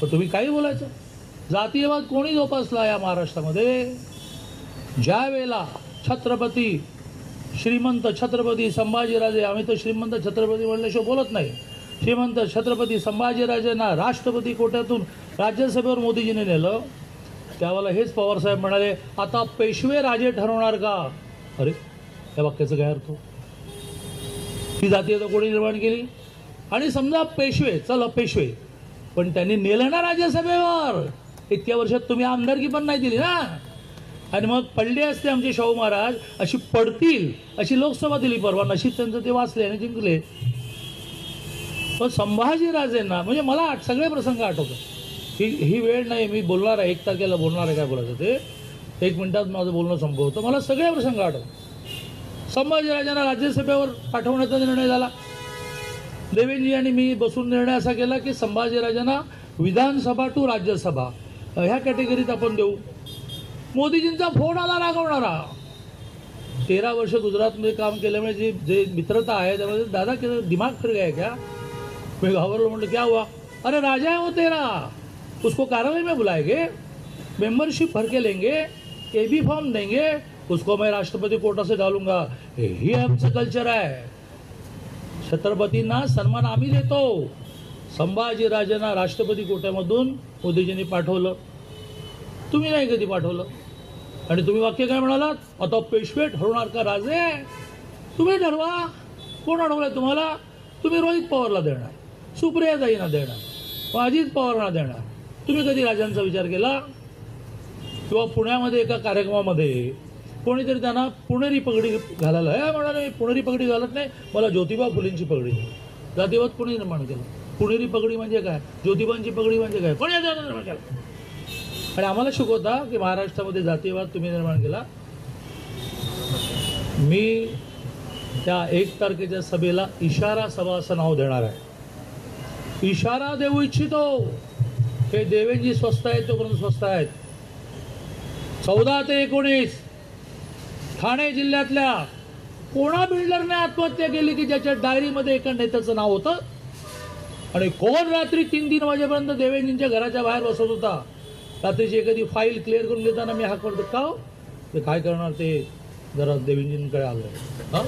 पण तुम्ही काही बोलायचं. जातीयवाद कोणी जोपासला या महाराष्ट्रामध्ये? ज्या वेळेला छत्रपती श्रीमंत छत्रपती संभाजीराजे, आम्ही तर श्रीमंत छत्रपती म्हणल्याशिवाय बोलत नाही, श्रीमंत छत्रपती संभाजीराजेंना राष्ट्रपती कोट्यातून राज्यसभेवर मोदीजीने नेलं, त्यावेळेला हेच पवारसाहेब म्हणाले, आता पेशवे राजे ठरवणार का? अरे या वाक्याचं काय अर्थ? ही जातीयता कोणी निर्माण केली? आणि समजा पेशवे, चला पेशवे, पण त्यांनी नेलं ना राज्यसभेवर. इतक्या वर्षात तुम्ही आमदारकी पण नाही दिली ना. आणि मग पडले असते आमचे शाहू महाराज, अशी पडतील अशी लोकसभा दिली परवा, नशीब त्यांचं ते वाचले आणि जिंकले. पण संभाजीराजेंना, म्हणजे मला सगळे प्रसंग आठवतात. ही वेळ नाही, मी बोलणार आहे, 1 तारखेला बोलणार आहे, काय बोलायचं ते 1 मिनिटात माझं बोलणं संपवतं. मला सगळे प्रसंग आठवतात. संभाजीराजांना राज्यसभेवर पाठवण्याचा निर्णय झाला. देवेंद्रजी आणि मी बसून निर्णय असा केला की संभाजीराजांना विधानसभा टू राज्यसभा ह्या कॅटेगरीत आपण देऊ. मोदीजींचा फोन आला रागवणारा. 13 वर्ष गुजरातमध्ये काम केल्यामुळे जे मित्रता आहे त्यामध्ये, दादा के दिमाग फिर गया क्या? मैं घाबरलो, म्हटलं क्या हुआ? अरे राजा है वो तेरा, उसको कार्यालय में बुलाएंगे, मेंबरशिप भर के लेंगे, AB फॉर्म देंगे, उसको मैं राष्ट्रपति कोटा से डालूंगा. हे आमचं कल्चर आहे. छत्रपतींना सन्मान आम्ही देतो. संभाजीराजांना राष्ट्रपती कोट्यामधून मोदीजींनी पाठवलं, तुम्ही नाही कधी पाठवलं. आणि तुम्ही वाक्य काय म्हणालात? आता पेशवे ठरवणार का राजे? तुम्ही ठरवा. कोण अडवलंय तुम्हाला? तुम्ही रोहित पवारला देणार, सुप्रियाताईंना देणार, अजित पवारांना देणार. तुम्ही कधी राजांचा विचार केला? किंवा पुण्यामध्ये एका कार्यक्रमामध्ये कोणीतरी त्यांना पुणेरी पगडी घालायला, हे म्हणाले पुणेरी पगडी घालत नाही, मला ज्योतिबा फुलेंची पगडी द्या. जातीवाद कोणी निर्माण केलं? पुणेरी पगडी म्हणजे काय, ज्योतिबांची पगडी म्हणजे काय, कोणी निर्माण केला? आणि आम्हाला शिकवता की महाराष्ट्रामध्ये जातीयवाद तुम्ही निर्माण केला. मी त्या 1 तारखेच्या सभेला इशारा सभा असं नाव देणार आहे. इशारा देऊ इच्छितो. हे देवेंद्रजी स्वस्त आहेत, तोपर्यंत स्वस्त आहेत. 14 ते 19 ठाणे जिल्ह्यातल्या कोणा बिल्डरने आत्महत्या केली की ज्याच्या डायरीमध्ये एका नेत्याचं नाव होतं? आणि कोण रात्री 3-3 वाजेपर्यंत देवेंद्रजींच्या घराच्या बाहेर बसत होता? रात्रीची एखादी फाईल क्लिअर करून देताना मी हाक करतो, का ते काय करणार, ते जरा देवेंद्रजींकडे आलं. हां,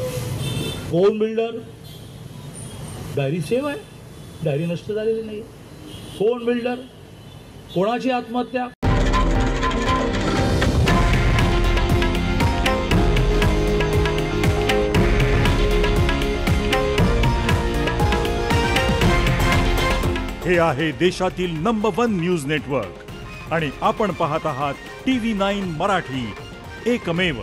कोण बिल्डर? डायरी सेव्ह आहे, डायरी नष्ट झालेली नाही. कोण बिल्डर? कोणाची आत्महत्या? हे आहे देशातील नंबर 1 न्यूज नेटवर्क आणि आपण पाहत आहात TV9 मराठी, एकमेव.